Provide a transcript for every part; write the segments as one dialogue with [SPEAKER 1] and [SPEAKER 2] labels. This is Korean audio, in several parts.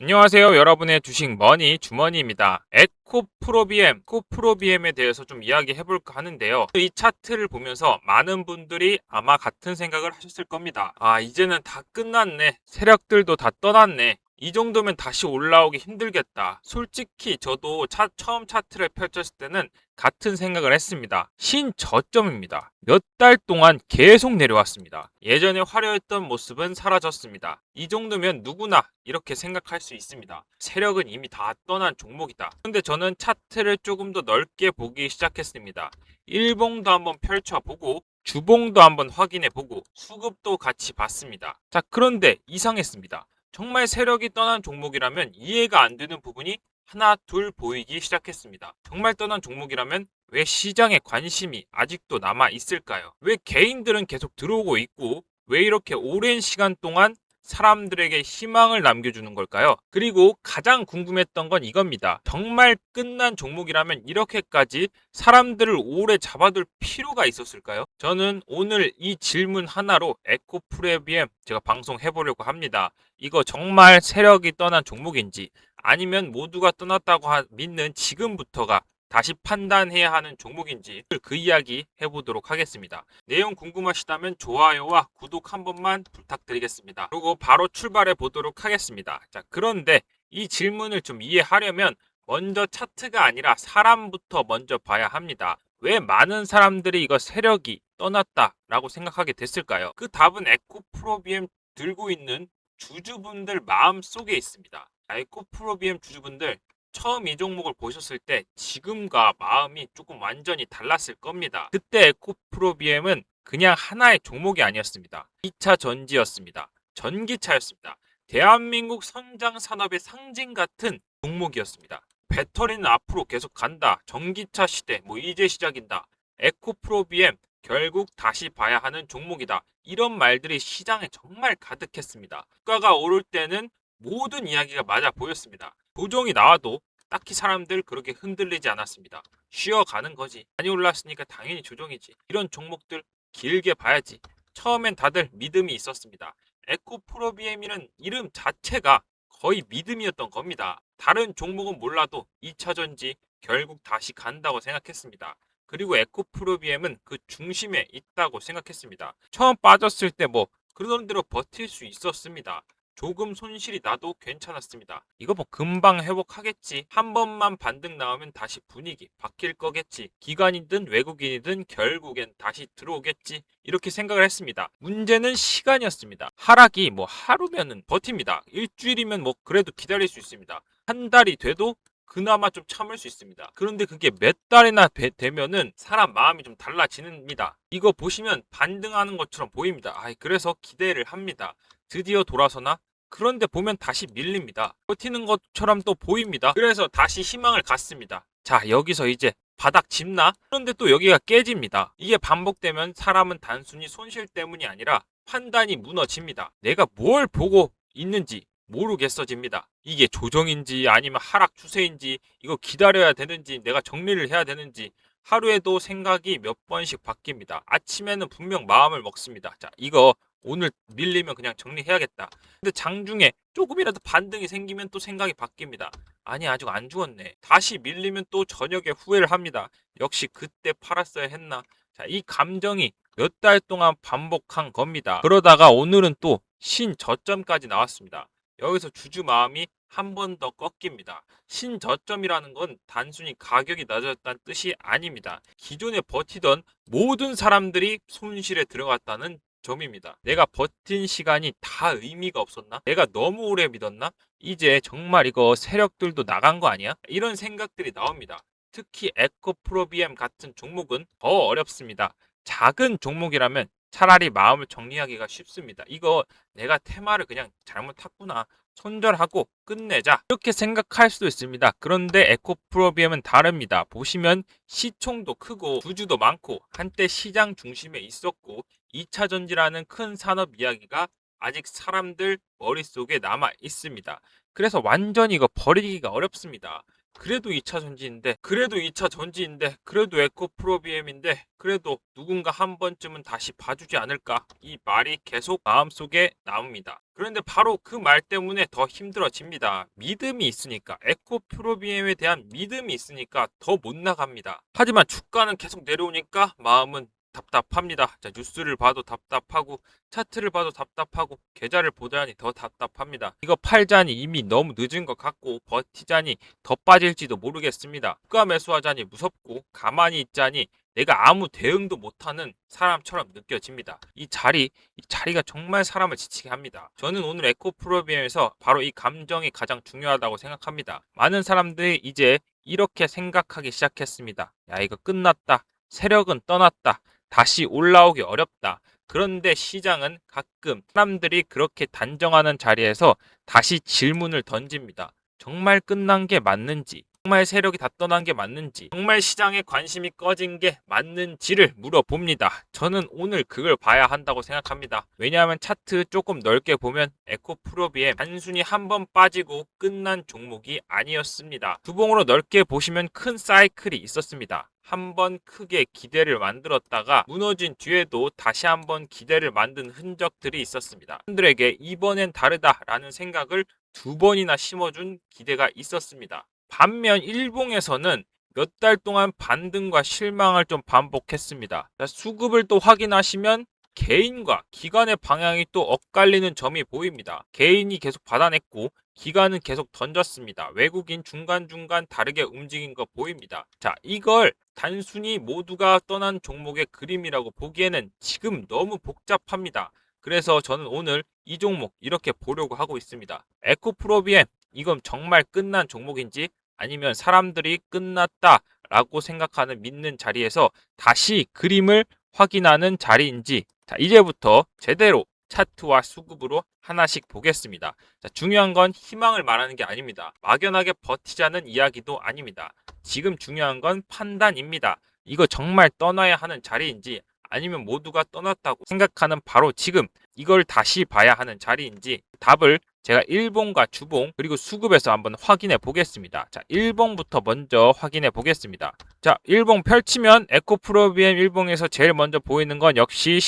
[SPEAKER 1] 안녕하세요. 여러분의 주식 머니 주머니입니다. 에코프로비엠에 대해서 좀 이야기해 볼까 하는데요. 이 차트를 보면서 많은 분들이 아마 같은 생각을 하셨을 겁니다. 아, 이제는 다 끝났네. 세력들도 다 떠났네. 이 정도면 다시 올라오기 힘들겠다. 솔직히 저도 처음 차트를 펼쳤을 때는 같은 생각을 했습니다. 신저점입니다. 몇 달 동안 계속 내려왔습니다. 예전에 화려했던 모습은 사라졌습니다. 이 정도면 누구나 이렇게 생각할 수 있습니다. 세력은 이미 다 떠난 종목이다. 그런데 저는 차트를 조금 더 넓게 보기 시작했습니다. 일봉도 한번 펼쳐보고 주봉도 한번 확인해보고 수급도 같이 봤습니다. 자, 그런데 이상했습니다. 정말 세력이 떠난 종목이라면 이해가 안 되는 부분이 하나 둘 보이기 시작했습니다. 정말 떠난 종목이라면 왜 시장에 관심이 아직도 남아 있을까요? 왜 개인들은 계속 들어오고 있고 왜 이렇게 오랜 시간 동안 사람들에게 희망을 남겨주는 걸까요? 그리고 가장 궁금했던 건 이겁니다. 정말 끝난 종목이라면 이렇게까지 사람들을 오래 잡아둘 필요가 있었을까요? 저는 오늘 이 질문 하나로 에코프레비엠 제가 방송해보려고 합니다. 이거 정말 세력이 떠난 종목인지 아니면 모두가 떠났다고 믿는 지금부터가 다시 판단해야 하는 종목인지 그 이야기 해보도록 하겠습니다. 내용 궁금하시다면 좋아요와 구독 한 번만 부탁드리겠습니다. 그리고 바로 출발해 보도록 하겠습니다. 자, 그런데 이 질문을 좀 이해하려면 먼저 차트가 아니라 사람부터 먼저 봐야 합니다. 왜 많은 사람들이 이거 세력이 떠났다라고 생각하게 됐을까요? 그 답은 에코프로비엠 들고 있는 주주분들 마음 속에 있습니다. 에코프로비엠 주주분들 처음 이 종목을 보셨을 때 지금과 마음이 조금 완전히 달랐을 겁니다. 그때 에코프로비엠은 그냥 하나의 종목이 아니었습니다. 2차 전지였습니다. 전기차였습니다. 대한민국 성장 산업의 상징 같은 종목이었습니다. 배터리는 앞으로 계속 간다. 전기차 시대 뭐 이제 시작인다. 에코프로비엠 결국 다시 봐야 하는 종목이다. 이런 말들이 시장에 정말 가득했습니다. 주가가 오를 때는 모든 이야기가 맞아 보였습니다. 조정이 나와도 딱히 사람들 그렇게 흔들리지 않았습니다. 쉬어가는 거지. 많이 올랐으니까 당연히 조정이지. 이런 종목들 길게 봐야지. 처음엔 다들 믿음이 있었습니다. 에코프로비엠이라는 이름 자체가 거의 믿음이었던 겁니다. 다른 종목은 몰라도 2차전지 결국 다시 간다고 생각했습니다. 그리고 에코프로비엠은 그 중심에 있다고 생각했습니다. 처음 빠졌을 때 뭐 그러던 대로 버틸 수 있었습니다. 조금 손실이 나도 괜찮았습니다. 이거 뭐 금방 회복하겠지. 한 번만 반등 나오면 다시 분위기 바뀔 거겠지. 기관이든 외국인이든 결국엔 다시 들어오겠지. 이렇게 생각을 했습니다. 문제는 시간이었습니다. 하락이 뭐 하루면은 버팁니다. 일주일이면 뭐 그래도 기다릴 수 있습니다. 한 달이 돼도 그나마 좀 참을 수 있습니다. 그런데 그게 몇 달이나 되면은 사람 마음이 좀 달라집니다. 이거 보시면 반등하는 것처럼 보입니다. 그래서 기대를 합니다. 드디어 돌아서나? 그런데 보면 다시 밀립니다. 버티는 것처럼 또 보입니다. 그래서 다시 희망을 갖습니다. 자, 여기서 이제 바닥 짚나? 그런데 또 여기가 깨집니다. 이게 반복되면 사람은 단순히 손실 때문이 아니라 판단이 무너집니다. 내가 뭘 보고 있는지 모르겠어집니다. 이게 조정인지 아니면 하락 추세인지 이거 기다려야 되는지 내가 정리를 해야 되는지 하루에도 생각이 몇 번씩 바뀝니다. 아침에는 분명 마음을 먹습니다. 자, 이거 오늘 밀리면 그냥 정리해야겠다. 근데 장중에 조금이라도 반등이 생기면 또 생각이 바뀝니다. 아니, 아직 안 죽었네. 다시 밀리면 또 저녁에 후회를 합니다. 역시 그때 팔았어야 했나. 자, 이 감정이 몇 달 동안 반복한 겁니다. 그러다가 오늘은 또 신저점까지 나왔습니다. 여기서 주주 마음이 한 번 더 꺾입니다. 신저점이라는 건 단순히 가격이 낮아졌다는 뜻이 아닙니다. 기존에 버티던 모든 사람들이 손실에 들어갔다는 점입니다. 내가 버틴 시간이 다 의미가 없었나? 내가 너무 오래 믿었나? 이제 정말 이거 세력들도 나간 거 아니야? 이런 생각들이 나옵니다. 특히 에코프로비엠 같은 종목은 더 어렵습니다. 작은 종목이라면 차라리 마음을 정리하기가 쉽습니다. 이거 내가 테마를 그냥 잘못 탔구나. 손절하고 끝내자. 이렇게 생각할 수도 있습니다. 그런데 에코프로비엠은 다릅니다. 보시면 시총도 크고 주주도 많고 한때 시장 중심에 있었고 2차 전지라는 큰 산업 이야기가 아직 사람들 머릿속에 남아 있습니다. 그래서 완전히 이거 버리기가 어렵습니다. 그래도 2차 전지인데, 그래도 2차 전지인데, 그래도 에코프로비엠인데, 그래도 누군가 한 번쯤은 다시 봐주지 않을까? 이 말이 계속 마음속에 나옵니다. 그런데 바로 그 말 때문에 더 힘들어집니다. 믿음이 있으니까, 에코프로비엠에 대한 믿음이 있으니까 더 못 나갑니다. 하지만 주가는 계속 내려오니까 마음은 답답합니다. 자, 뉴스를 봐도 답답하고 차트를 봐도 답답하고 계좌를 보자니 더 답답합니다. 이거 팔자니 이미 너무 늦은 것 같고 버티자니 더 빠질지도 모르겠습니다. 주가 매수하자니 무섭고 가만히 있자니 내가 아무 대응도 못하는 사람처럼 느껴집니다. 이 자리가 정말 사람을 지치게 합니다. 저는 오늘 에코프로비엠에서 바로 이 감정이 가장 중요하다고 생각합니다. 많은 사람들이 이제 이렇게 생각하기 시작했습니다. 야, 이거 끝났다. 세력은 떠났다. 다시 올라오기 어렵다. 그런데 시장은 가끔 사람들이 그렇게 단정하는 자리에서 다시 질문을 던집니다. 정말 끝난 게 맞는지, 정말 세력이 다 떠난 게 맞는지, 정말 시장에 관심이 꺼진 게 맞는지를 물어봅니다. 저는 오늘 그걸 봐야 한다고 생각합니다. 왜냐하면 차트 조금 넓게 보면 에코프로비엠 단순히 한 번 빠지고 끝난 종목이 아니었습니다. 주봉으로 넓게 보시면 큰 사이클이 있었습니다. 한번 크게 기대를 만들었다가 무너진 뒤에도 다시 한번 기대를 만든 흔적들이 있었습니다. 사람들에게 이번엔 다르다라는 생각을 두 번이나 심어준 기대가 있었습니다. 반면 일봉에서는 몇 달 동안 반등과 실망을 좀 반복했습니다. 수급을 또 확인하시면 개인과 기관의 방향이 또 엇갈리는 점이 보입니다. 개인이 계속 받아냈고 기관은 계속 던졌습니다. 외국인 중간중간 다르게 움직인 거 보입니다. 자, 이걸 단순히 모두가 떠난 종목의 그림이라고 보기에는 지금 너무 복잡합니다. 그래서 저는 오늘 이 종목 이렇게 보려고 하고 있습니다. 에코프로비엠, 이건 정말 끝난 종목인지 아니면 사람들이 끝났다라고 생각하는 믿는 자리에서 다시 그림을 확인하는 자리인지, 자, 이제부터 제대로 차트와 수급으로 하나씩 보겠습니다. 자, 중요한 건 희망을 말하는 게 아닙니다. 막연하게 버티자는 이야기도 아닙니다. 지금 중요한 건 판단입니다. 이거 정말 떠나야 하는 자리인지 아니면 모두가 떠났다고 생각하는 바로 지금 이걸 다시 봐야 하는 자리인지 답을 제가 일봉과 주봉 그리고 수급에서 한번 확인해 보겠습니다. 자, 일봉부터 먼저 확인해 보겠습니다. 자, 일봉 펼치면 에코프로비엠 일봉에서 제일 먼저 보이는 건 역시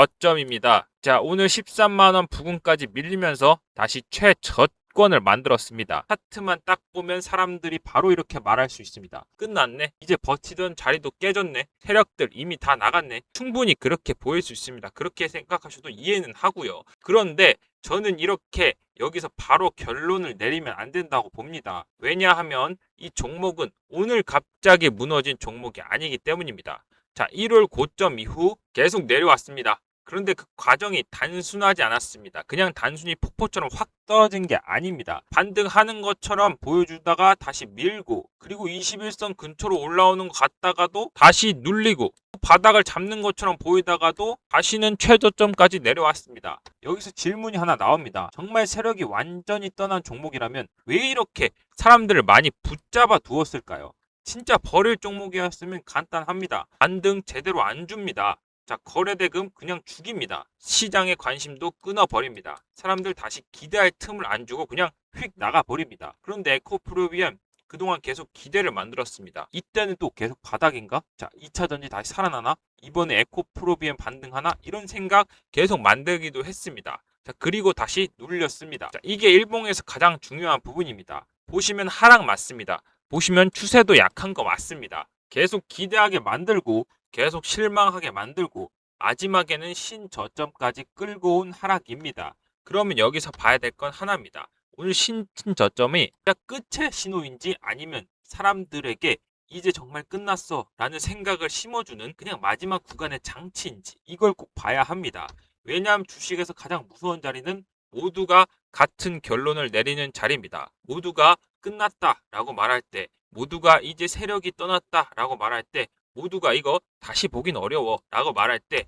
[SPEAKER 1] 신저점입니다. 자, 오늘 13만원 부근까지 밀리면서 다시 최저권을 만들었습니다. 차트만 딱 보면 사람들이 바로 이렇게 말할 수 있습니다. 끝났네. 이제 버티던 자리도 깨졌네. 세력들 이미 다 나갔네. 충분히 그렇게 보일 수 있습니다. 그렇게 생각하셔도 이해는 하고요. 그런데 저는 이렇게 여기서 바로 결론을 내리면 안 된다고 봅니다. 왜냐하면 이 종목은 오늘 갑자기 무너진 종목이 아니기 때문입니다. 자, 1월 고점 이후 계속 내려왔습니다. 그런데 그 과정이 단순하지 않았습니다. 그냥 단순히 폭포처럼 확 떨어진 게 아닙니다. 반등하는 것처럼 보여주다가 다시 밀고, 그리고 21선 근처로 올라오는 것 같다가도 다시 눌리고, 바닥을 잡는 것처럼 보이다가도 다시는 최저점까지 내려왔습니다. 여기서 질문이 하나 나옵니다. 정말 세력이 완전히 떠난 종목이라면 왜 이렇게 사람들을 많이 붙잡아 두었을까요? 진짜 버릴 종목이었으면 간단합니다. 반등 제대로 안 줍니다. 자, 거래대금 그냥 죽입니다. 시장의 관심도 끊어버립니다. 사람들 다시 기대할 틈을 안 주고 그냥 휙 나가버립니다. 그런데 에코프로비엠 그동안 계속 기대를 만들었습니다. 이때는 또 계속 바닥인가? 자, 2차 전지 다시 살아나나? 이번에 에코프로비엠 반등하나? 이런 생각 계속 만들기도 했습니다. 자, 그리고 다시 눌렸습니다. 자, 이게 일봉에서 가장 중요한 부분입니다. 보시면 하락 맞습니다. 보시면 추세도 약한 거 맞습니다. 계속 기대하게 만들고 계속 실망하게 만들고 마지막에는 신저점까지 끌고 온 하락입니다. 그러면 여기서 봐야 될 건 하나입니다. 오늘 신저점이 끝의 신호인지 아니면 사람들에게 이제 정말 끝났어 라는 생각을 심어주는 그냥 마지막 구간의 장치인지 이걸 꼭 봐야 합니다. 왜냐하면 주식에서 가장 무서운 자리는 모두가 같은 결론을 내리는 자리입니다. 모두가 끝났다 라고 말할 때, 모두가 이제 세력이 떠났다 라고 말할 때, 모두가 이거 다시 보긴 어려워 라고 말할 때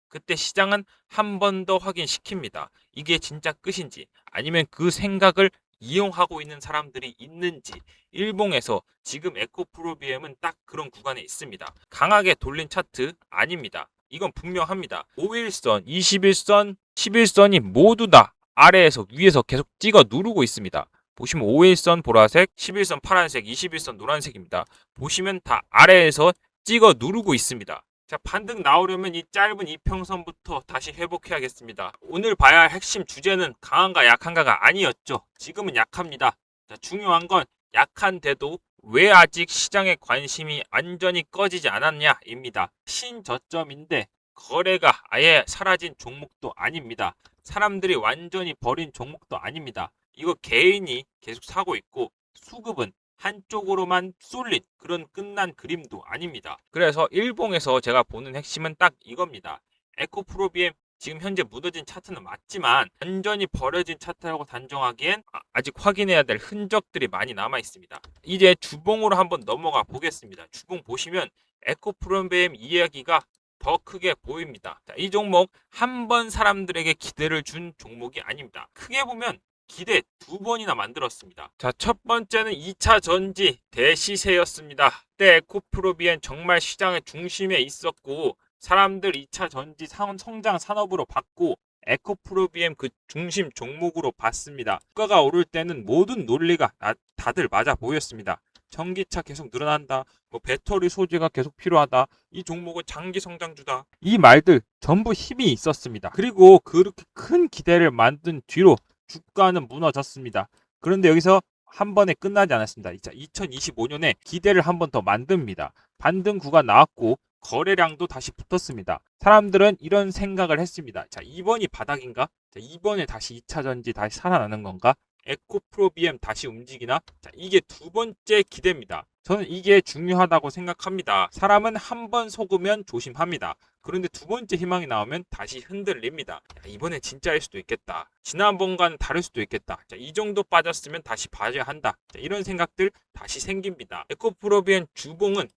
[SPEAKER 1] 그때 시장은 한 번 더 확인시킵니다. 이게 진짜 끝인지 아니면 그 생각을 이용하고 있는 사람들이 있는지. 일봉에서 지금 에코프로비엠은 딱 그런 구간에 있습니다. 강하게 돌린 차트 아닙니다. 이건 분명합니다. 5일선, 21선, 11선이 모두 다 아래에서 위에서 계속 찍어 누르고 있습니다. 보시면 5일선 보라색, 11선 파란색, 21선 노란색입니다. 보시면 다 아래에서 찍어 누르고 있습니다. 자, 반등 나오려면 이 짧은 이평선부터 다시 회복해야겠습니다. 오늘 봐야 할 핵심 주제는 강한가 약한가가 아니었죠. 지금은 약합니다. 자, 중요한 건 약한데도 왜 아직 시장의 관심이 완전히 꺼지지 않았냐입니다. 신저점인데 거래가 아예 사라진 종목도 아닙니다. 사람들이 완전히 버린 종목도 아닙니다. 이거 개인이 계속 사고 있고 수급은 한쪽으로만 쏠린 그런 끝난 그림도 아닙니다. 그래서 일봉에서 제가 보는 핵심은 딱 이겁니다. 에코프로비엠 지금 현재 무너진 차트는 맞지만 완전히 버려진 차트라고 단정하기엔 아직 확인해야 될 흔적들이 많이 남아 있습니다. 이제 주봉으로 한번 넘어가 보겠습니다. 주봉 보시면 에코프로비엠 이야기가 더 크게 보입니다. 자, 이 종목 한 번 사람들에게 기대를 준 종목이 아닙니다. 크게 보면 기대 두 번이나 만들었습니다. 자, 첫 번째는 2차 전지 대시세였습니다. 그때 에코프로비엔 정말 시장의 중심에 있었고 사람들 2차 전지 성장 산업으로 봤고 에코프로비엠 그 중심 종목으로 봤습니다. 주가가 오를 때는 모든 논리가 다들 맞아 보였습니다. 전기차 계속 늘어난다. 뭐 배터리 소재가 계속 필요하다. 이 종목은 장기 성장주다. 이 말들 전부 힘이 있었습니다. 그리고 그렇게 큰 기대를 만든 뒤로 주가는 무너졌습니다. 그런데 여기서 한 번에 끝나지 않았습니다. 2025년에 기대를 한 번 더 만듭니다. 반등 구간 나왔고 거래량도 다시 붙었습니다. 사람들은 이런 생각을 했습니다. 자, 이번이 바닥인가? 자, 이번에 다시 2차 전지 다시 살아나는 건가? 에코프로비엠 다시 움직이나? 자, 이게 두 번째 기대입니다. 저는 이게 중요하다고 생각합니다. 사람은 한 번 속으면 조심합니다. 그런데 두 번째 희망이 나오면 다시 흔들립니다. 야, 이번엔 진짜일 수도 있겠다. 지난번과는 다를 수도 있겠다. 자, 이 정도 빠졌으면 다시 봐줘야 한다. 자, 이런 생각들 다시 생깁니다. 에코프로비엠 주봉은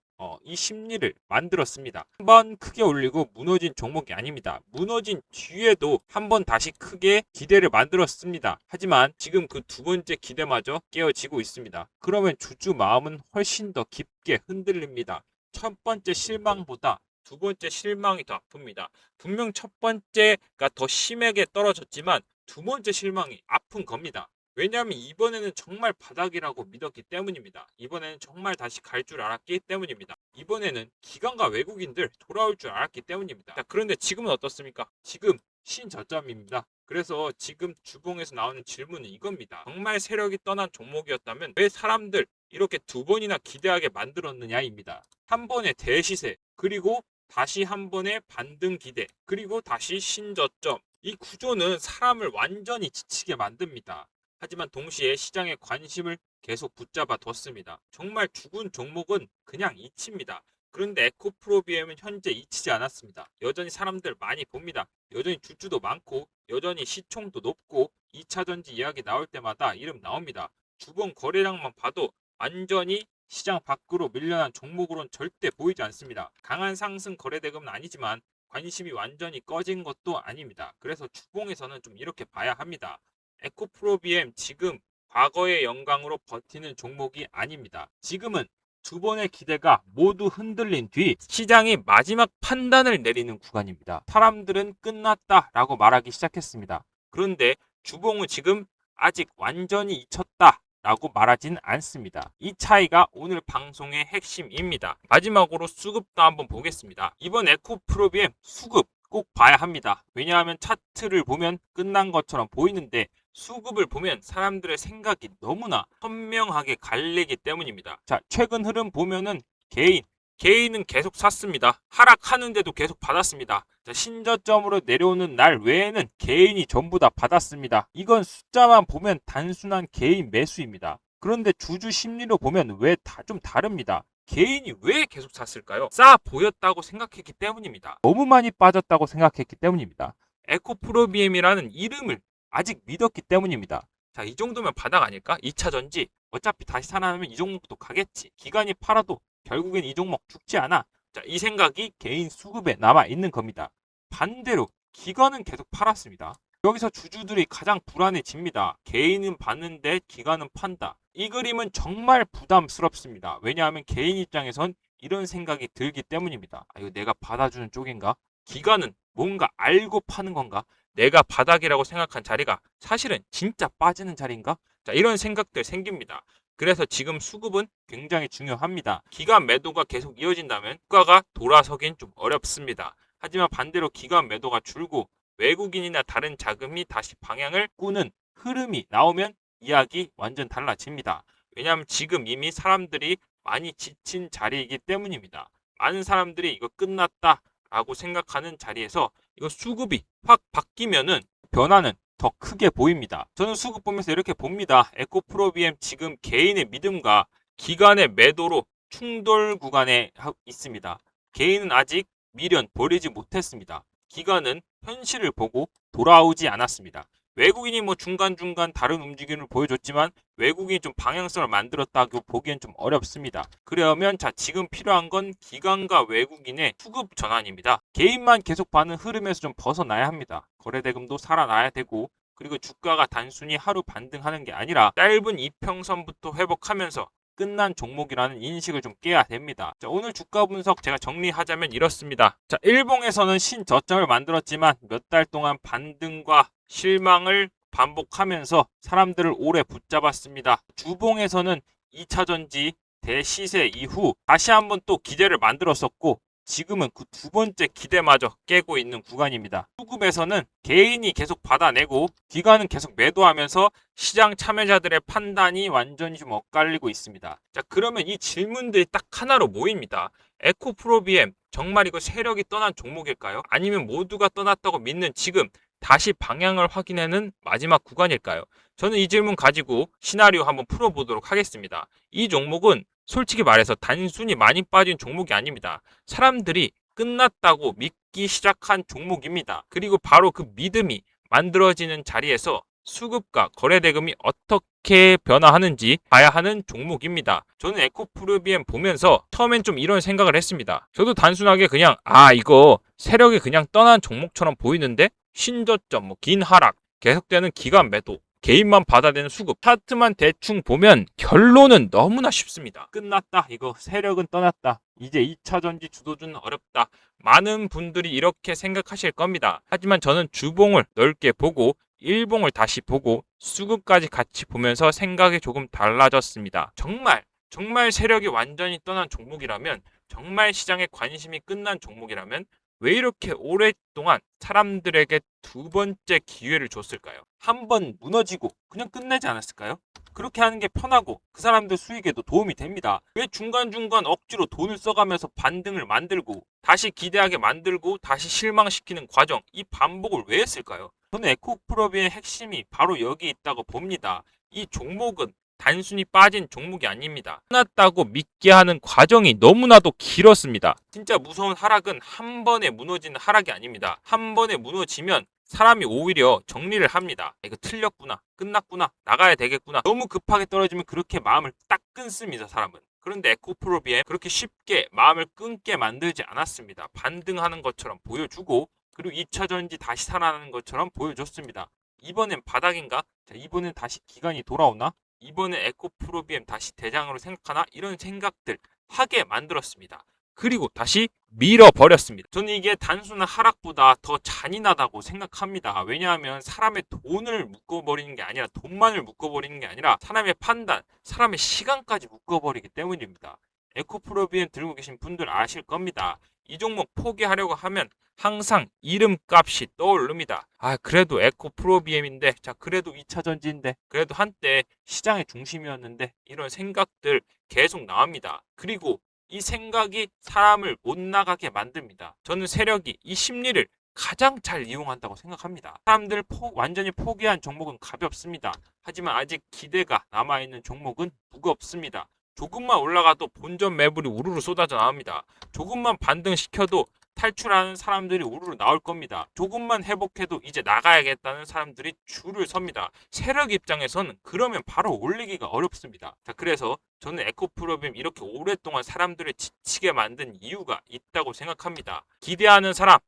[SPEAKER 1] 이 심리를 만들었습니다. 한 번 크게 올리고 무너진 종목이 아닙니다. 무너진 뒤에도 한 번 다시 크게 기대를 만들었습니다. 하지만 지금 그 두 번째 기대마저 깨어지고 있습니다. 그러면 주주 마음은 훨씬 더 깊게 흔들립니다. 첫 번째 실망보다 두 번째 실망이 더 아픕니다. 분명 첫 번째가 더 심하게 떨어졌지만 두 번째 실망이 아픈 겁니다. 왜냐하면 이번에는 정말 바닥이라고 믿었기 때문입니다. 이번에는 정말 다시 갈 줄 알았기 때문입니다. 이번에는 기관과 외국인들 돌아올 줄 알았기 때문입니다. 자, 그런데 지금은 어떻습니까? 지금 신저점입니다. 그래서 지금 주봉에서 나오는 질문은 이겁니다. 정말 세력이 떠난 종목이었다면 왜 사람들 이렇게 두 번이나 기대하게 만들었느냐입니다. 한 번의 대시세, 그리고 다시 한 번의 반등 기대, 그리고 다시 신저점. 이 구조는 사람을 완전히 지치게 만듭니다. 하지만 동시에 시장의 관심을 계속 붙잡아 뒀습니다. 정말 죽은 종목은 그냥 잊힙니다. 그런데 에코프로비엠은 현재 잊히지 않았습니다. 여전히 사람들 많이 봅니다. 여전히 주주도 많고 여전히 시총도 높고 2차전지 이야기 나올 때마다 이름 나옵니다. 주봉 거래량만 봐도 완전히 시장 밖으로 밀려난 종목으로는 절대 보이지 않습니다. 강한 상승 거래대금은 아니지만 관심이 완전히 꺼진 것도 아닙니다. 그래서 주봉에서는 좀 이렇게 봐야 합니다. 에코프로비엠 지금 과거의 영광으로 버티는 종목이 아닙니다. 지금은 두 번의 기대가 모두 흔들린 뒤 시장이 마지막 판단을 내리는 구간입니다. 사람들은 끝났다라고 말하기 시작했습니다. 그런데 주봉은 지금 아직 완전히 잊혔다라고 말하진 않습니다. 이 차이가 오늘 방송의 핵심입니다. 마지막으로 수급도 한번 보겠습니다. 이번 에코프로비엠 수급 꼭 봐야 합니다. 왜냐하면 차트를 보면 끝난 것처럼 보이는데 수급을 보면 사람들의 생각이 너무나 선명하게 갈리기 때문입니다. 자, 최근 흐름 보면은 개인은 계속 샀습니다. 하락하는데도 계속 받았습니다. 자, 신저점으로 내려오는 날 외에는 개인이 전부 다 받았습니다. 이건 숫자만 보면 단순한 개인 매수입니다. 그런데 주주 심리로 보면 왜 좀 다릅니다. 개인이 왜 계속 샀을까요? 싸 보였다고 생각했기 때문입니다. 너무 많이 빠졌다고 생각했기 때문입니다. 에코프로비엠이라는 이름을 아직 믿었기 때문입니다. 자, 이 정도면 바닥 아닐까? 2차 전지 어차피 다시 살아나면 이 종목도 가겠지. 기관이 팔아도 결국엔 이 종목 죽지 않아. 자, 이 생각이 개인 수급에 남아 있는 겁니다. 반대로 기관은 계속 팔았습니다. 여기서 주주들이 가장 불안해집니다. 개인은 받는데 기관은 판다. 이 그림은 정말 부담스럽습니다. 왜냐하면 개인 입장에선 이런 생각이 들기 때문입니다. 이거 내가 받아주는 쪽인가? 기관은 뭔가 알고 파는 건가? 내가 바닥이라고 생각한 자리가 사실은 진짜 빠지는 자리인가? 자, 이런 생각들 생깁니다. 그래서 지금 수급은 굉장히 중요합니다. 기간 매도가 계속 이어진다면 주가가 돌아서긴 좀 어렵습니다. 하지만 반대로 기간 매도가 줄고 외국인이나 다른 자금이 다시 방향을 꾸는 흐름이 나오면 이야기 완전 달라집니다. 왜냐하면 지금 이미 사람들이 많이 지친 자리이기 때문입니다. 많은 사람들이 이거 끝났다라고 생각하는 자리에서 이거 수급이 확 바뀌면은 변화는 더 크게 보입니다. 저는 수급 보면서 이렇게 봅니다. 에코프로비엠 지금 개인의 믿음과 기관의 매도로 충돌 구간에 있습니다. 개인은 아직 미련 버리지 못했습니다. 기관은 현실을 보고 돌아오지 않았습니다. 외국인이 뭐 중간중간 다른 움직임을 보여줬지만 외국인이 좀 방향성을 만들었다고 보기엔 좀 어렵습니다. 그러면 자, 지금 필요한 건 기관과 외국인의 수급 전환입니다. 개인만 계속 받는 흐름에서 좀 벗어나야 합니다. 거래대금도 살아나야 되고, 그리고 주가가 단순히 하루 반등하는 게 아니라 짧은 이평선부터 회복하면서 끝난 종목이라는 인식을 좀 깨야 됩니다. 자, 오늘 주가 분석 제가 정리하자면 이렇습니다. 자, 일봉에서는 신저점을 만들었지만 몇 달 동안 반등과 실망을 반복하면서 사람들을 오래 붙잡았습니다. 주봉에서는 2차전지 대시세 이후 다시 한번 또 기대를 만들었었고, 지금은 그 두 번째 기대마저 깨고 있는 구간입니다. 수급에서는 개인이 계속 받아내고 기관은 계속 매도하면서 시장 참여자들의 판단이 완전히 좀 엇갈리고 있습니다. 자, 그러면 이 질문들이 딱 하나로 모입니다. 에코프로비엠 정말 이거 세력이 떠난 종목일까요? 아니면 모두가 떠났다고 믿는 지금 다시 방향을 확인하는 마지막 구간일까요? 저는 이 질문 가지고 시나리오 한번 풀어보도록 하겠습니다. 이 종목은 솔직히 말해서 단순히 많이 빠진 종목이 아닙니다. 사람들이 끝났다고 믿기 시작한 종목입니다. 그리고 바로 그 믿음이 만들어지는 자리에서 수급과 거래대금이 어떻게 변화하는지 봐야 하는 종목입니다. 저는 에코프로비엠 보면서 처음엔 좀 이런 생각을 했습니다. 저도 단순하게 그냥 이거 세력이 그냥 떠난 종목처럼 보이는데 신저점, 긴 하락, 계속되는 기간 매도, 개인만 받아내는 수급, 차트만 대충 보면 결론은 너무나 쉽습니다. 끝났다. 이거 세력은 떠났다. 이제 2차전지 주도주는 어렵다. 많은 분들이 이렇게 생각하실 겁니다. 하지만 저는 주봉을 넓게 보고 일봉을 다시 보고 수급까지 같이 보면서 생각이 조금 달라졌습니다. 정말 세력이 완전히 떠난 종목이라면, 정말 시장에 관심이 끝난 종목이라면 왜 이렇게 오랫동안 사람들에게 두 번째 기회를 줬을까요? 한 번 무너지고 그냥 끝내지 않았을까요? 그렇게 하는 게 편하고 그 사람들 수익에도 도움이 됩니다. 왜 중간중간 억지로 돈을 써가면서 반등을 만들고 다시 기대하게 만들고 다시 실망시키는 과정, 이 반복을 왜 했을까요? 저는 에코프로비의 핵심이 바로 여기 있다고 봅니다. 이 종목은 단순히 빠진 종목이 아닙니다. 끝났다고 믿게 하는 과정이 너무나도 길었습니다. 진짜 무서운 하락은 한 번에 무너지는 하락이 아닙니다. 한 번에 무너지면 사람이 오히려 정리를 합니다. 이거 틀렸구나, 끝났구나, 나가야 되겠구나. 너무 급하게 떨어지면 그렇게 마음을 딱 끊습니다, 사람은. 그런데 에코프로비엠 그렇게 쉽게 마음을 끊게 만들지 않았습니다. 반등하는 것처럼 보여주고, 그리고 2차전지 다시 살아나는 것처럼 보여줬습니다. 이번엔 바닥인가? 자, 이번엔 다시 기간이 돌아오나? 이번에 에코프로비엠 다시 대장으로 생각하나? 이런 생각들 하게 만들었습니다. 그리고 다시 밀어버렸습니다. 저는 이게 단순한 하락보다 더 잔인하다고 생각합니다. 왜냐하면 사람의 돈을 묶어버리는 게 아니라, 돈만을 묶어버리는 게 아니라 사람의 판단, 사람의 시간까지 묶어버리기 때문입니다. 에코프로비엠 들고 계신 분들 아실 겁니다. 이 종목 포기하려고 하면 항상 이름값이 떠오릅니다. 그래도 에코프로비엠인데, 자, 그래도 2차전지인데, 그래도 한때 시장의 중심이었는데, 이런 생각들 계속 나옵니다. 그리고 이 생각이 사람을 못 나가게 만듭니다. 저는 세력이 이 심리를 가장 잘 이용한다고 생각합니다. 사람들 완전히 포기한 종목은 가볍습니다. 하지만 아직 기대가 남아있는 종목은 무겁습니다. 조금만 올라가도 본전 매물이 우르르 쏟아져 나옵니다. 조금만 반등시켜도 탈출하는 사람들이 우르르 나올 겁니다. 조금만 회복해도 이제 나가야겠다는 사람들이 줄을 섭니다. 세력 입장에서는 그러면 바로 올리기가 어렵습니다. 자, 그래서 저는 에코프로비엠 이렇게 오랫동안 사람들을 지치게 만든 이유가 있다고 생각합니다. 기대하는 사람,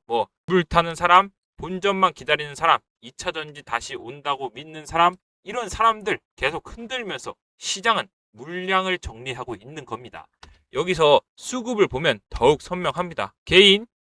[SPEAKER 1] 불타는 사람, 본전만 기다리는 사람, 2차전지 다시 온다고 믿는 사람, 이런 사람들 계속 흔들면서 시장은 물량을 정리하고 있는 겁니다. 여기서 수급을 보면 더욱 선명합니다.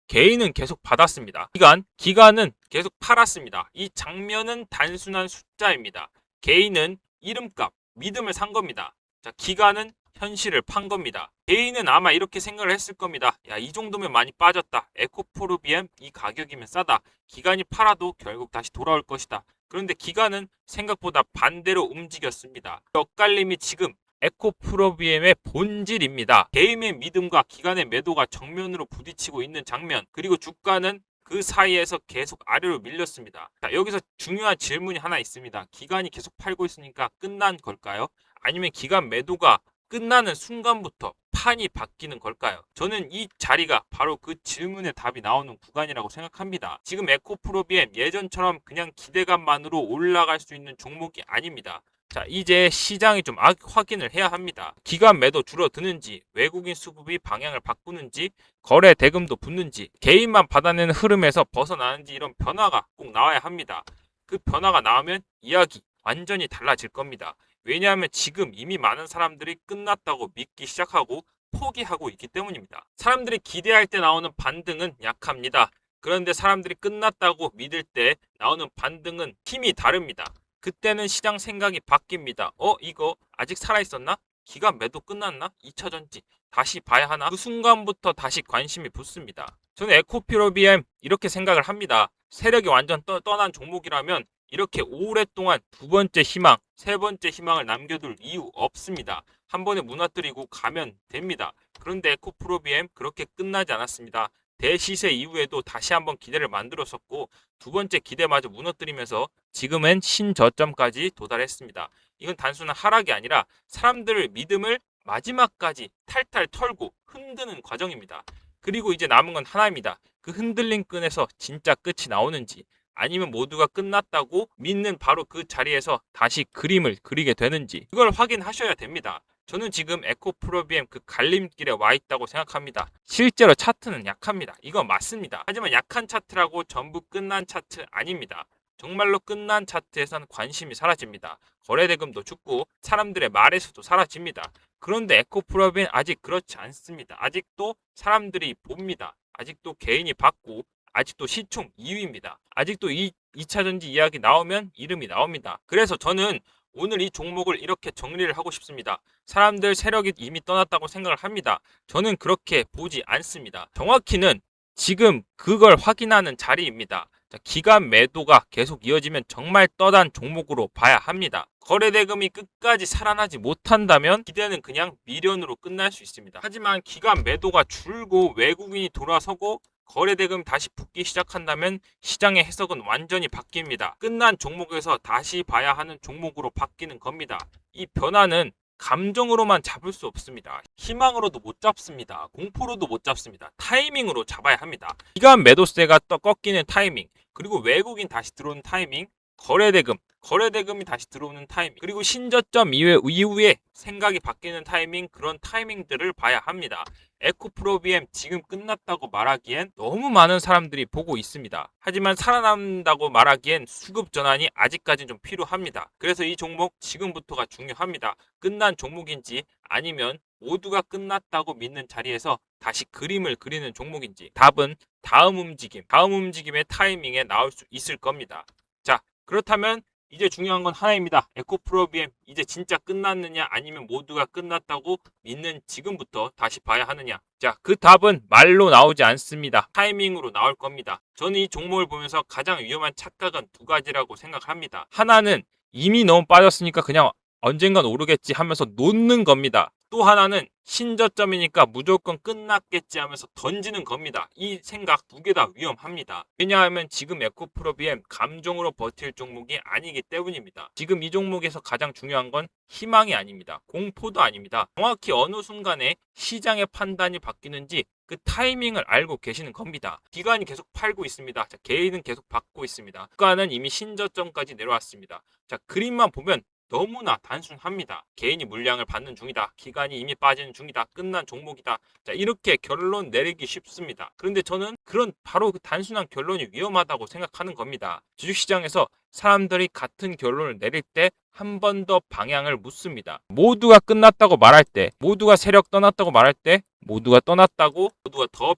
[SPEAKER 1] 개인은 계속 받았습니다. 기관은 계속 팔았습니다. 이 장면은 단순한 숫자입니다. 개인은 이름값, 믿음을 산 겁니다. 자, 기관은 현실을 판 겁니다. 개인은 아마 이렇게 생각을 했을 겁니다. 야, 이 정도면 많이 빠졌다. 에코프로비엠 이 가격이면 싸다. 기관이 팔아도 결국 다시 돌아올 것이다. 그런데 기관은 생각보다 반대로 움직였습니다. 엇갈림이 지금 에코프로비엠의 본질입니다. 개인의 믿음과 기관의 매도가 정면으로 부딪히고 있는 장면, 그리고 주가는 그 사이에서 계속 아래로 밀렸습니다. 자, 여기서 중요한 질문이 하나 있습니다. 기관이 계속 팔고 있으니까 끝난 걸까요? 아니면 기관 매도가 끝나는 순간부터 판이 바뀌는 걸까요? 저는 이 자리가 바로 그 질문의 답이 나오는 구간이라고 생각합니다. 지금 에코프로비엠 예전처럼 그냥 기대감만으로 올라갈 수 있는 종목이 아닙니다. 자, 이제 시장이 좀 확인을 해야 합니다. 기관 매도 줄어드는지, 외국인 수급이 방향을 바꾸는지, 거래 대금도 붙는지, 개인만 받아내는 흐름에서 벗어나는지 이런 변화가 꼭 나와야 합니다. 그 변화가 나오면 이야기 완전히 달라질 겁니다. 왜냐하면 지금 이미 많은 사람들이 끝났다고 믿기 시작하고 포기하고 있기 때문입니다. 사람들이 기대할 때 나오는 반등은 약합니다. 그런데 사람들이 끝났다고 믿을 때 나오는 반등은 힘이 다릅니다. 그때는 시장 생각이 바뀝니다. 이거 아직 살아있었나? 기관 매도 끝났나? 2차전지 다시 봐야 하나? 그 순간부터 다시 관심이 붙습니다. 저는 에코프로비엠 이렇게 생각을 합니다. 세력이 완전 떠난 종목이라면 이렇게 오랫동안 두 번째 희망, 세 번째 희망을 남겨둘 이유 없습니다. 한 번에 무너뜨리고 가면 됩니다. 그런데 에코프로비엠 그렇게 끝나지 않았습니다. 대시세 이후에도 다시 한번 기대를 만들었었고 두 번째 기대마저 무너뜨리면서 지금은 신저점까지 도달했습니다. 이건 단순한 하락이 아니라 사람들의 믿음을 마지막까지 탈탈 털고 흔드는 과정입니다. 그리고 이제 남은 건 하나입니다. 그 흔들린 끈에서 진짜 끝이 나오는지 아니면 모두가 끝났다고 믿는 바로 그 자리에서 다시 그림을 그리게 되는지 그걸 확인하셔야 됩니다. 저는 지금 에코프로비엠 그 갈림길에 와 있다고 생각합니다. 실제로 차트는 약합니다. 이건 맞습니다. 하지만 약한 차트라고 전부 끝난 차트 아닙니다. 정말로 끝난 차트에선 관심이 사라집니다. 거래대금도 죽고 사람들의 말에서도 사라집니다. 그런데 에코프로비엠 아직 그렇지 않습니다. 아직도 사람들이 봅니다. 아직도 개인이 받고 아직도 시총 2위입니다. 아직도 2차전지 이야기 나오면 이름이 나옵니다. 그래서 저는 오늘 이 종목을 이렇게 정리를 하고 싶습니다. 사람들 세력이 이미 떠났다고 생각을 합니다. 저는 그렇게 보지 않습니다. 정확히는 지금 그걸 확인하는 자리입니다. 자, 기관 매도가 계속 이어지면 정말 떠난 종목으로 봐야 합니다. 거래대금이 끝까지 살아나지 못한다면 기대는 그냥 미련으로 끝날 수 있습니다. 하지만 기관 매도가 줄고 외국인이 돌아서고 거래대금 다시 붙기 시작한다면 시장의 해석은 완전히 바뀝니다. 끝난 종목에서 다시 봐야 하는 종목으로 바뀌는 겁니다. 이 변화는 감정으로만 잡을 수 없습니다. 희망으로도 못 잡습니다. 공포로도 못 잡습니다. 타이밍으로 잡아야 합니다. 기관 매도세가 꺾이는 타이밍, 그리고 외국인 다시 들어오는 타이밍, 거래대금이 다시 들어오는 타이밍, 그리고 신저점 이후에 생각이 바뀌는 타이밍, 그런 타이밍들을 봐야 합니다. 에코프로비엠 지금 끝났다고 말하기엔 너무 많은 사람들이 보고 있습니다. 하지만 살아남는다고 말하기엔 수급 전환이 아직까지는 좀 필요합니다. 그래서 이 종목 지금부터가 중요합니다. 끝난 종목인지 아니면 모두가 끝났다고 믿는 자리에서 다시 그림을 그리는 종목인지 답은 다음 움직임의 타이밍에 나올 수 있을 겁니다. 자, 그렇다면 이제 중요한 건 하나입니다. 에코프로비엠 이제 진짜 끝났느냐 아니면 모두가 끝났다고 믿는 지금부터 다시 봐야 하느냐. 자, 그 답은 말로 나오지 않습니다. 타이밍으로 나올 겁니다. 저는 이 종목을 보면서 가장 위험한 착각은 두 가지라고 생각합니다. 하나는 이미 너무 빠졌으니까 그냥 언젠간 오르겠지 하면서 놓는 겁니다. 또 하나는 신저점이니까 무조건 끝났겠지 하면서 던지는 겁니다. 이 생각 두 개 다 위험합니다. 왜냐하면 지금 에코프로비엠 감정으로 버틸 종목이 아니기 때문입니다. 지금 이 종목에서 가장 중요한 건 희망이 아닙니다. 공포도 아닙니다. 정확히 어느 순간에 시장의 판단이 바뀌는지 그 타이밍을 알고 계시는 겁니다. 기관이 계속 팔고 있습니다. 자, 개인은 계속 받고 있습니다. 주가는 이미 신저점까지 내려왔습니다. 자, 그림만 보면 너무나 단순합니다. 개인이 물량을 받는 중이다. 기간이 이미 빠지는 중이다. 끝난 종목이다. 자, 이렇게 결론 내리기 쉽습니다. 그런데 저는 그런 바로 그 단순한 결론이 위험하다고 생각하는 겁니다. 주식시장에서 사람들이 같은 결론을 내릴 때 한 번 더 방향을 묻습니다. 모두가 끝났다고 말할 때, 모두가 세력 떠났다고 말할 때, 모두가 떠났다고, 모두가 더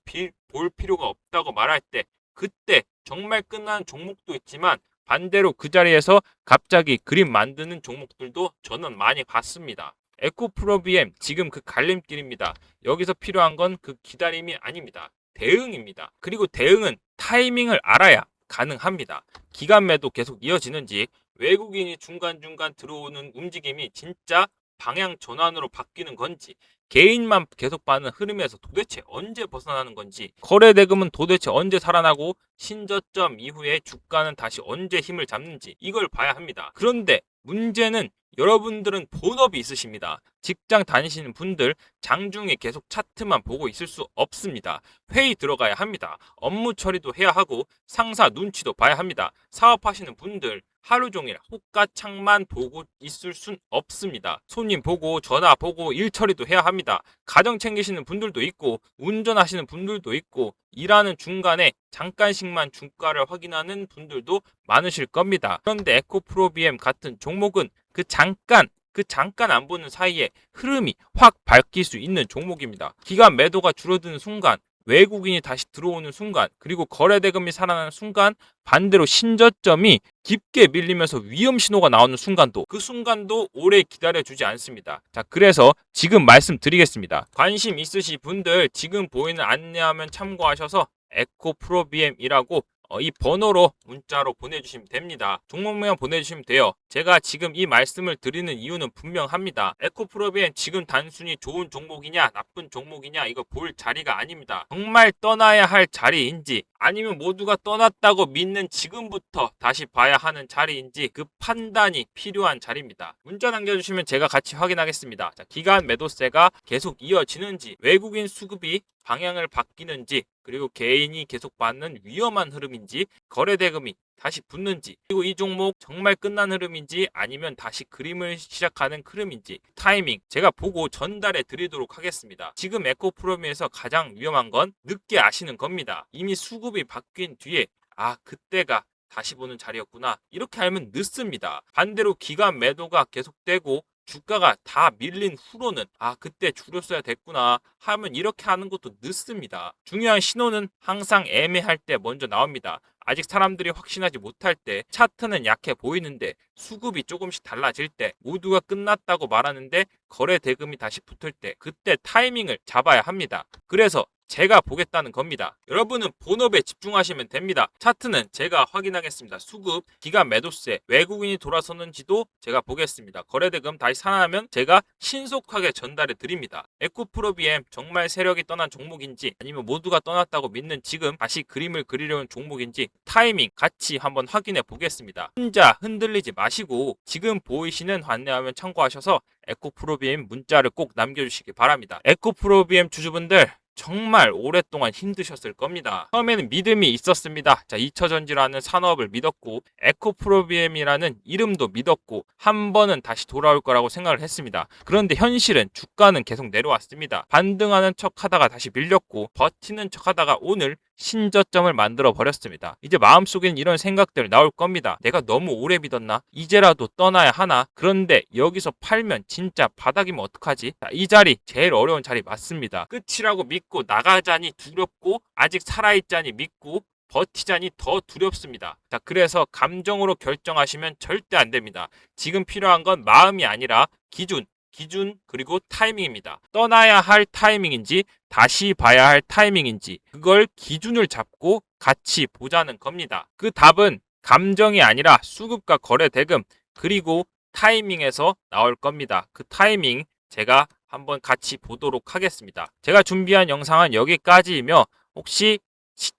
[SPEAKER 1] 볼 필요가 없다고 말할 때, 그때 정말 끝난 종목도 있지만 반대로 그 자리에서 갑자기 그림 만드는 종목들도 저는 많이 봤습니다. 에코프로비엠 지금 그 갈림길입니다. 여기서 필요한 건 그 기다림이 아닙니다. 대응입니다. 그리고 대응은 타이밍을 알아야 가능합니다. 기간 매도 계속 이어지는지, 외국인이 중간중간 들어오는 움직임이 진짜 방향 전환으로 바뀌는 건지, 개인만 계속 받는 흐름에서 도대체 언제 벗어나는 건지, 거래 대금은 도대체 언제 살아나고 신저점 이후에 주가는 다시 언제 힘을 잡는지, 이걸 봐야 합니다. 그런데 문제는 여러분들은 본업이 있으십니다. 직장 다니시는 분들 장중에 계속 차트만 보고 있을 수 없습니다. 회의 들어가야 합니다. 업무 처리도 해야 하고 상사 눈치도 봐야 합니다. 사업하시는 분들 하루 종일 호가창만 보고 있을 순 없습니다. 손님 보고 전화 보고 일 처리도 해야 합니다. 가정 챙기시는 분들도 있고 운전하시는 분들도 있고 일하는 중간에 잠깐씩만 주가를 확인하는 분들도 많으실 겁니다. 그런데 에코프로비엠 같은 종목은 그 잠깐 안 보는 사이에 흐름이 확 바뀔 수 있는 종목입니다. 기간 매도가 줄어드는 순간, 외국인이 다시 들어오는 순간, 그리고 거래대금이 살아나는 순간, 반대로 신저점이 깊게 밀리면서 위험 신호가 나오는 순간도, 그 순간도 오래 기다려주지 않습니다. 자, 그래서 지금 말씀드리겠습니다. 관심 있으신 분들 지금 보이는 안내화면 참고하셔서 에코프로비엠이라고 이 번호로 문자로 보내주시면 됩니다. 종목명 보내주시면 돼요. 제가 지금 이 말씀을 드리는 이유는 분명합니다. 에코프로비엠 지금 단순히 좋은 종목이냐 나쁜 종목이냐 이거 볼 자리가 아닙니다. 정말 떠나야 할 자리인지 아니면 모두가 떠났다고 믿는 지금부터 다시 봐야 하는 자리인지 그 판단이 필요한 자리입니다. 문자 남겨주시면 제가 같이 확인하겠습니다. 자, 기간 매도세가 계속 이어지는지, 외국인 수급이 방향을 바뀌는지, 그리고 개인이 계속 받는 위험한 흐름인지, 거래대금이 다시 붙는지, 그리고 이 종목 정말 끝난 흐름인지 아니면 다시 그림을 시작하는 흐름인지 타이밍 제가 보고 전달해 드리도록 하겠습니다. 지금 에코프로미에서 가장 위험한 건 늦게 아시는 겁니다. 이미 수급이 바뀐 뒤에 그때가 다시 보는 자리였구나 이렇게 알면 늦습니다. 반대로 기간 매도가 계속되고 주가가 다 밀린 후로는 그때 줄였어야 됐구나 하면 이렇게 하는 것도 늦습니다. 중요한 신호는 항상 애매할 때 먼저 나옵니다. 아직 사람들이 확신하지 못할 때, 차트는 약해 보이는데 수급이 조금씩 달라질 때, 모두가 끝났다고 말하는데 거래 대금이 다시 붙을 때, 그때 타이밍을 잡아야 합니다. 그래서 제가 보겠다는 겁니다. 여러분은 본업에 집중하시면 됩니다. 차트는 제가 확인하겠습니다. 수급, 기간 매도세, 외국인이 돌아서는지도 제가 보겠습니다. 거래대금 다시 살아나면 제가 신속하게 전달해 드립니다. 에코프로비엠 정말 세력이 떠난 종목인지 아니면 모두가 떠났다고 믿는 지금 다시 그림을 그리려는 종목인지 타이밍 같이 한번 확인해 보겠습니다. 혼자 흔들리지 마시고 지금 보이시는 안내화면 참고하셔서 에코프로비엠 문자를 꼭 남겨주시기 바랍니다. 에코프로비엠 주주분들 정말 오랫동안 힘드셨을 겁니다. 처음에는 믿음이 있었습니다. 자, 2차전지라는 산업을 믿었고 에코프로비엠이라는 이름도 믿었고 한 번은 다시 돌아올 거라고 생각을 했습니다. 그런데 현실은 주가는 계속 내려왔습니다. 반등하는 척 하다가 다시 밀렸고 버티는 척 하다가 오늘 신저점을 만들어 버렸습니다. 이제 마음속엔 이런 생각들 나올 겁니다. 내가 너무 오래 믿었나? 이제라도 떠나야 하나? 그런데 여기서 팔면 진짜 바닥이면 어떡하지? 자, 이 자리 제일 어려운 자리 맞습니다. 끝이라고 믿고 나가자니 두렵고 아직 살아있자니 믿고 버티자니 더 두렵습니다. 자, 그래서 감정으로 결정하시면 절대 안 됩니다. 지금 필요한 건 마음이 아니라 기준 그리고 타이밍입니다. 떠나야 할 타이밍인지 다시 봐야 할 타이밍인지 그걸 기준을 잡고 같이 보자는 겁니다. 그 답은 감정이 아니라 수급과 거래 대금 그리고 타이밍에서 나올 겁니다. 그 타이밍 제가 한번 같이 보도록 하겠습니다. 제가 준비한 영상은 여기까지이며 혹시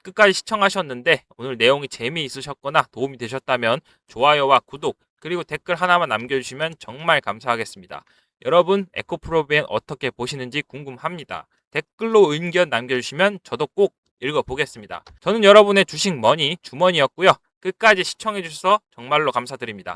[SPEAKER 1] 끝까지 시청하셨는데 오늘 내용이 재미있으셨거나 도움이 되셨다면 좋아요와 구독 그리고 댓글 하나만 남겨주시면 정말 감사하겠습니다. 여러분 에코프로비엠 어떻게 보시는지 궁금합니다. 댓글로 의견 남겨주시면 저도 꼭 읽어보겠습니다. 저는 여러분의 주식 머니 주머니였고요. 끝까지 시청해주셔서 정말로 감사드립니다.